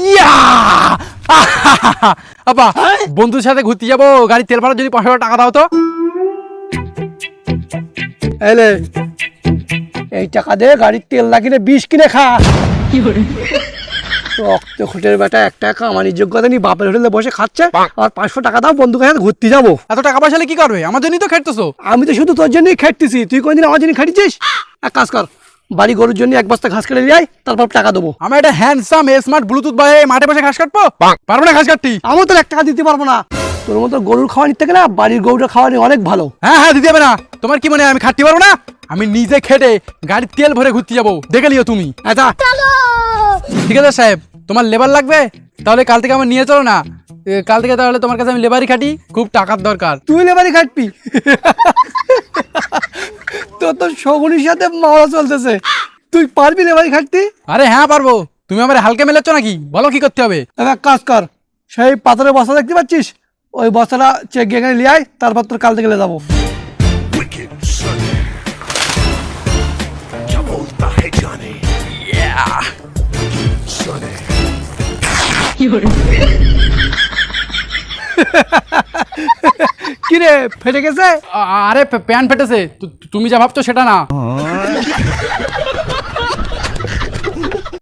ইয়া আপা বন্ধুর সাথে ঘুরতে যাবো, গাড়ির তেল ভাড়ার যদি 500 টাকা দাও তো। এলে এই টাকা দিয়ে গাড়ির তেল লাগিয়ে 20 কিনে খা। রক্ত খুঁটের বেটা, এক টাকা কামানির যোগ্যতা নেই, বাপের হোটেলে বসে খাচ্ছে, আর 500 টাকা দাও বন্ধুকে সাথে ঘুরতে যাবো। এত টাকা পয়সা কি করবে? আমার জন্যই তো খেটতেছো। আমি তো শুধু তোর জন্যই খেটতেছি, তুই কোনদিন আমার জন্য খেটেছিস? এক কাজ কর, বাড়ি গরুর জন্য 1 বস্তা ঘাস কেটে নিয়ে আয়, তারপর টাকা দেবো। আমি একটা হ্যান্ডসাম স্মার্ট ব্লুটুথ বাই মাঠে বসে ঘাস কাটবো পারবো না? ঘাস কাটতি আমি তো 1 টাকা দিতে পারবো না। তোর মতো গরুর খাওয়া নিতে গেলে বাড়ির গরুটা খাওয়া নিয়ে অনেক ভালো। হ্যাঁ হ্যাঁ দিতে হবে না। তোমার কি মনে হয় আমি খাটতে পারবো না? আমি নিজে খেটে গাড়ির তেল ভরে ঘুরতে যাবো, দেখে লিও তুমি। আচ্ছা ঠিক আছে সাহেব, তোমার লেবার লাগবে? তাহলে কাল থেকে আমার নিয়ে চলো না। কাল থেকে তাহলে তোমার কাছে আমি লেবারই খাটি, খুব টাকার দরকার। তুই লেবারি খাটবি? তোর তো শগুনির সাথে মাওয়া চলতেছে, তুই পারবি লেবারি খাটতে? আরে হ্যাঁ পারবো। তুমি আমার হালকা মেলাচ্ছ নাকি? বলো কি করতে হবে। তবে এক কাজ কর, সেই পাথরের বস্তা দেখতে পাচ্ছিস, ওই বস্তাটা চেক গিয়ে এখানে নিয়ে আয়, তারপর তোর কাল থেকে যাবো। Wicked Sonny. क्या बोलता है जाने? Yeah. Sonny. কিরে ফেটে গেছে? আরে প্যান ফেটেছে। তুমি যা ভাবছো সেটা না।